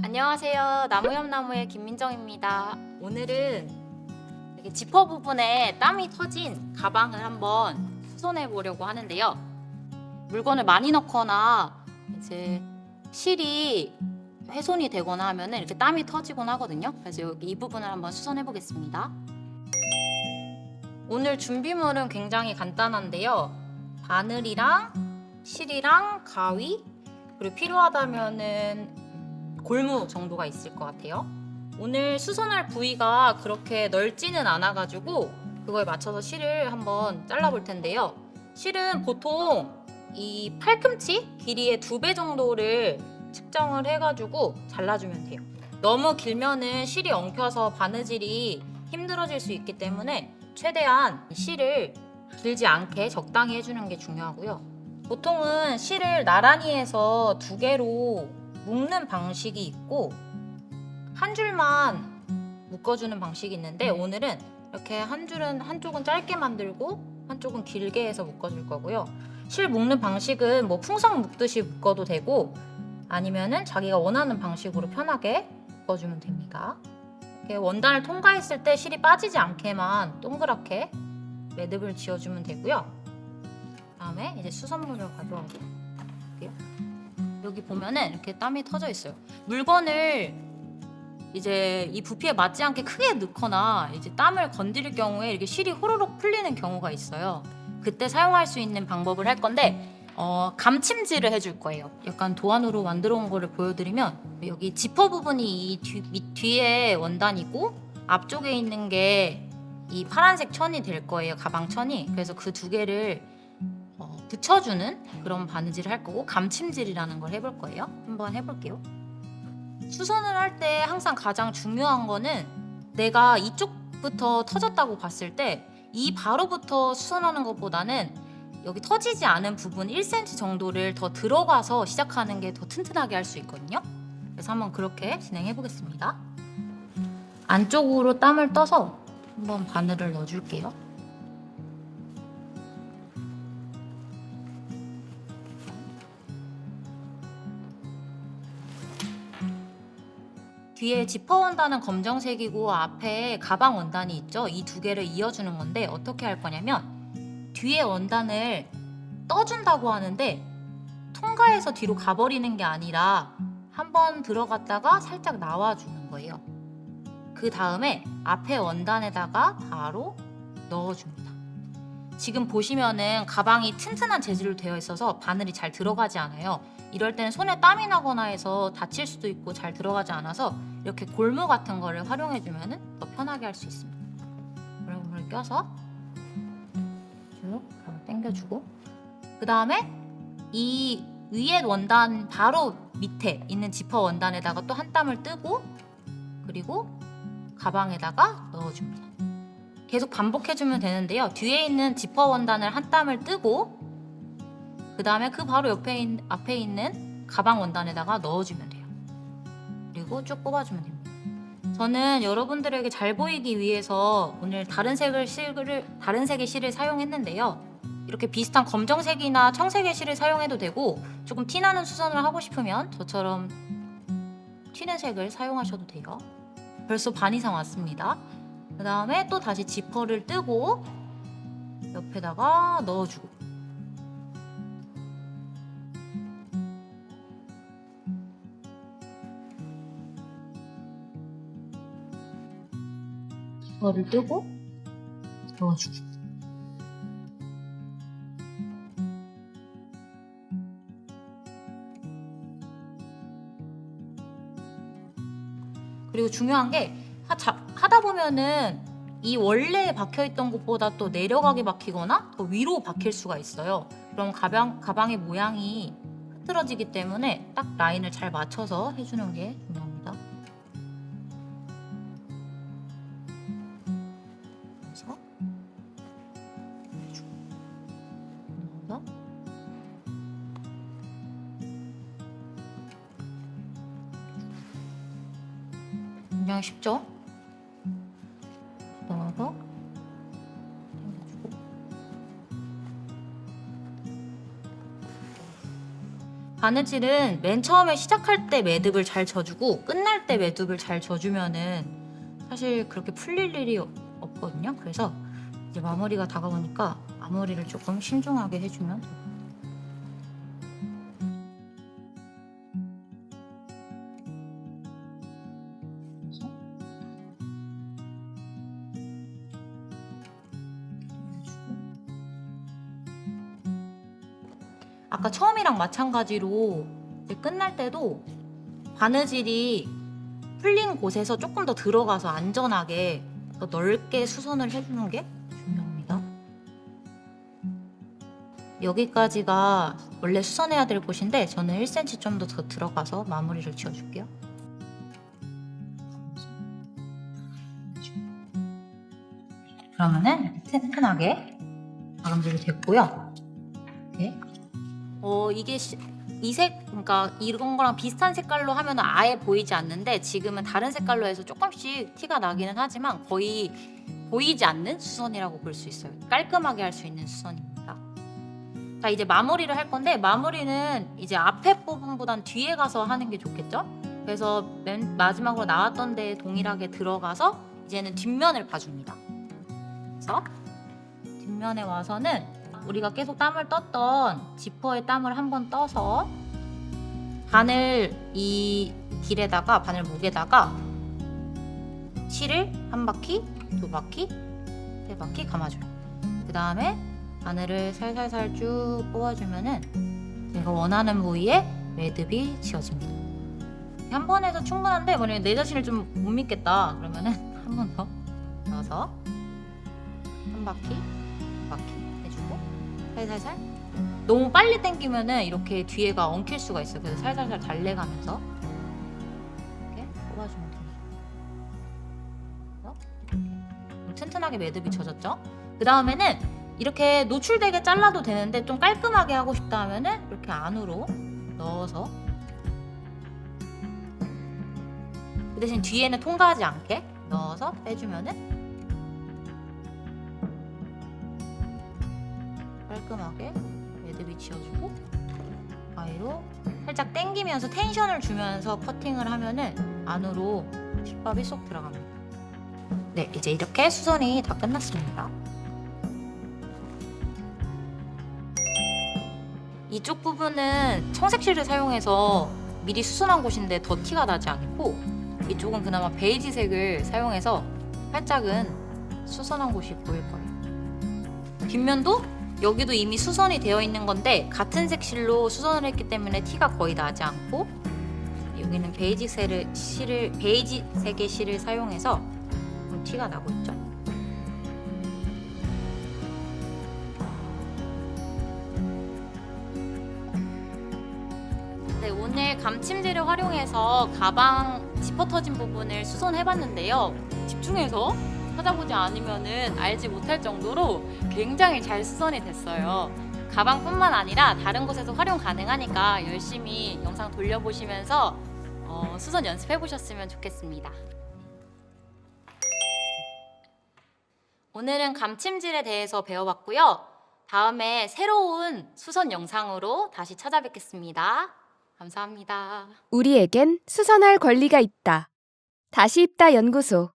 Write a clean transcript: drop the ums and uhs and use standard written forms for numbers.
안녕하세요. 나무염나무의 김민정입니다. 오늘은 이렇게 지퍼 부분에 땀이 터진 가방을 한번 수선해 보려고 하는데요. 물건을 많이 넣거나 이제 실이 훼손이 되거나 하면은 이렇게 땀이 터지곤 하거든요. 그래서 여기 이 부분을 한번 수선해 보겠습니다. 오늘 준비물은 굉장히 간단한데요. 바늘이랑 실이랑 가위, 그리고 필요하다면은 골무 정도가 있을 것 같아요. 오늘 수선할 부위가 그렇게 넓지는 않아가지고 그거에 맞춰서 실을 한번 잘라볼 텐데요. 실은 보통 이 팔꿈치 길이의 2배 정도를 측정을 해가지고 잘라주면 돼요. 너무 길면은 실이 엉켜서 바느질이 힘들어질 수 있기 때문에 최대한 실을 길지 않게 적당히 해주는 게 중요하고요. 보통은 실을 나란히 해서 2개로 묶는 방식이 있고 한 줄만 묶어주는 방식이 있는데 오늘은 이렇게 한 줄은 한쪽은 짧게 만들고 한쪽은 길게 해서 묶어줄 거고요. 실 묶는 방식은 뭐 풍선 묶듯이 묶어도 되고 아니면은 자기가 원하는 방식으로 편하게 묶어주면 됩니다. 이렇게 원단을 통과했을 때 실이 빠지지 않게만 동그랗게 매듭을 지어주면 되고요. 그다음에 이제 수선물을 가져와서 여기 보면은 이렇게 땀이 터져 있어요. 물건을 이제 이 부피에 맞지 않게 크게 넣거나 이제 땀을 건드릴 경우에 이렇게 실이 호로록 풀리는 경우가 있어요. 그때 사용할 수 있는 방법을 할 건데 감침질을 해줄 거예요. 약간 도안으로 만들어 온 거를 보여드리면 여기 지퍼 부분이 이 뒤에 원단이고 앞쪽에 있는 게 이 파란색 천이 될 거예요. 가방 천이. 그래서 그 2개를 붙여주는 그런 바느질을 할 거고 감침질이라는 걸 해볼 거예요. 한번 해볼게요. 수선을 할 때 항상 가장 중요한 거는 내가 이쪽부터 터졌다고 봤을 때 이 바로부터 수선하는 것보다는 여기 터지지 않은 부분 1cm 정도를 더 들어가서 시작하는 게 더 튼튼하게 할 수 있거든요. 그래서 한번 그렇게 진행해 보겠습니다. 안쪽으로 땀을 떠서 한번 바늘을 넣어줄게요. 뒤에 지퍼 원단은 검정색이고 앞에 가방 원단이 있죠. 이 2개를 이어주는 건데 어떻게 할 거냐면 뒤에 원단을 떠준다고 하는데 통과해서 뒤로 가버리는 게 아니라 한번 들어갔다가 살짝 나와주는 거예요. 그 다음에 앞에 원단에다가 바로 넣어줍니다. 지금 보시면은 가방이 튼튼한 재질로 되어 있어서 바늘이 잘 들어가지 않아요. 이럴 때는 손에 땀이 나거나 해서 다칠 수도 있고 잘 들어가지 않아서 이렇게 골무 같은 거를 활용해주면 더 편하게 할 수 있습니다. 골무를 껴서 쭉 당겨주고 그 다음에 이 위에 원단 바로 밑에 있는 지퍼 원단에다가 또 한 땀을 뜨고 그리고 가방에다가 넣어줍니다. 계속 반복해주면 되는데요. 뒤에 있는 지퍼 원단을 한 땀을 뜨고 그 다음에 그 바로 앞에 있는 가방 원단에다가 넣어주면 돼요. 그리고 쭉 뽑아주면 됩니다. 저는 여러분들에게 잘 보이기 위해서 오늘 다른 색의 실을 사용했는데요. 이렇게 비슷한 검정색이나 청색의 실을 사용해도 되고 조금 티나는 수선을 하고 싶으면 저처럼 튀는 색을 사용하셔도 돼요. 벌써 반 이상 왔습니다. 그 다음에 또 다시 지퍼를 뜨고 옆에다가 넣어주고 지퍼를 뜨고 넣어주고 그리고 중요한 게 하다 보면은 이 원래 박혀있던 곳보다 또 내려가게 박히거나 더 위로 박힐 수가 있어요. 그럼 가방의 모양이 흐트러지기 때문에 딱 라인을 잘 맞춰서 해주는 게 중요합니다. 그래서 넣어서 굉장히 쉽죠? 넣어서 당겨주고 바느질은 맨 처음에 시작할 때 매듭을 잘 져주고 끝날 때 매듭을 잘 져주면은 사실 그렇게 풀릴 일이 없거든요. 그래서 이제 마무리가 다가오니까 마무리를 조금 신중하게 해주면 아까 처음이랑 마찬가지로 이제 끝날 때도 바느질이 풀린 곳에서 조금 더 들어가서 안전하게 더 넓게 수선을 해주는 게 중요합니다. 여기까지가 원래 수선해야 될 곳인데 저는 1cm 좀 더 들어가서 마무리를 지어줄게요. 그러면은 튼튼하게 마감질이 됐고요. 이렇게 이게 이색, 그러니까 이런 거랑 비슷한 색깔로 하면 아예 보이지 않는데 지금은 다른 색깔로 해서 조금씩 티가 나기는 하지만 거의 보이지 않는 수선이라고 볼 수 있어요. 깔끔하게 할 수 있는 수선입니다. 자, 이제 마무리를 할 건데 마무리는 이제 앞에 부분보단 뒤에 가서 하는 게 좋겠죠? 그래서 맨 마지막으로 나왔던 데에 동일하게 들어가서 이제는 뒷면을 봐줍니다. 그래서 뒷면에 와서는 우리가 계속 땀을 떴던 지퍼에 땀을 한번 떠서 바늘 이 길에다가 바늘 목에다가 실을 한 바퀴, 두 바퀴, 세 바퀴 감아줘요. 그 다음에 바늘을 살살살 쭉 뽑아주면은 제가 원하는 부위에 매듭이 지어집니다. 한 번 해서 충분한데 만약에 내 자신을 좀 못 믿겠다 그러면은 한 번 더 넣어서 한 바퀴, 두 바퀴 해주고 살살살. 너무 빨리 당기면은 이렇게 뒤에가 엉킬 수가 있어요. 그래서 살살살 달래가면서 이렇게 뽑아주면 됩니다. 이렇게 튼튼하게 매듭이 젖었죠? 그 다음에는 이렇게 노출되게 잘라도 되는데 좀 깔끔하게 하고 싶다 하면은 이렇게 안으로 넣어서 그 대신 뒤에는 통과하지 않게 넣어서 빼주면은 깔끔하게 매듭이 지어주고 가위로 살짝 당기면서 텐션을 주면서 커팅을 하면은 안으로 실밥이 쏙 들어갑니다. 네, 이제 이렇게 수선이 다 끝났습니다. 이쪽 부분은 청색실을 사용해서 미리 수선한 곳인데 더 티가 나지 않고 이쪽은 그나마 베이지색을 사용해서 살짝은 수선한 곳이 보일 거예요. 뒷면도 여기도 이미 수선이 되어 있는 건데 같은 색실로 수선을 했기 때문에 티가 거의 나지 않고 여기는 베이지색의 실을 사용해서 좀 티가 나고 있죠. 네, 오늘 감침제를 활용해서 가방 지퍼 터진 부분을 수선해봤는데요. 집중해서 찾아보지 않으면은 알지 못할 정도로 굉장히 잘 수선이 됐어요. 가방뿐만 아니라 다른 곳에서 활용 가능하니까 열심히 영상 돌려보시면서 수선 연습해 보셨으면 좋겠습니다. 오늘은 감침질에 대해서 배워봤고요. 다음에 새로운 수선 영상으로 다시 찾아뵙겠습니다. 감사합니다. 우리에겐 수선할 권리가 있다. 다시 입다 연구소.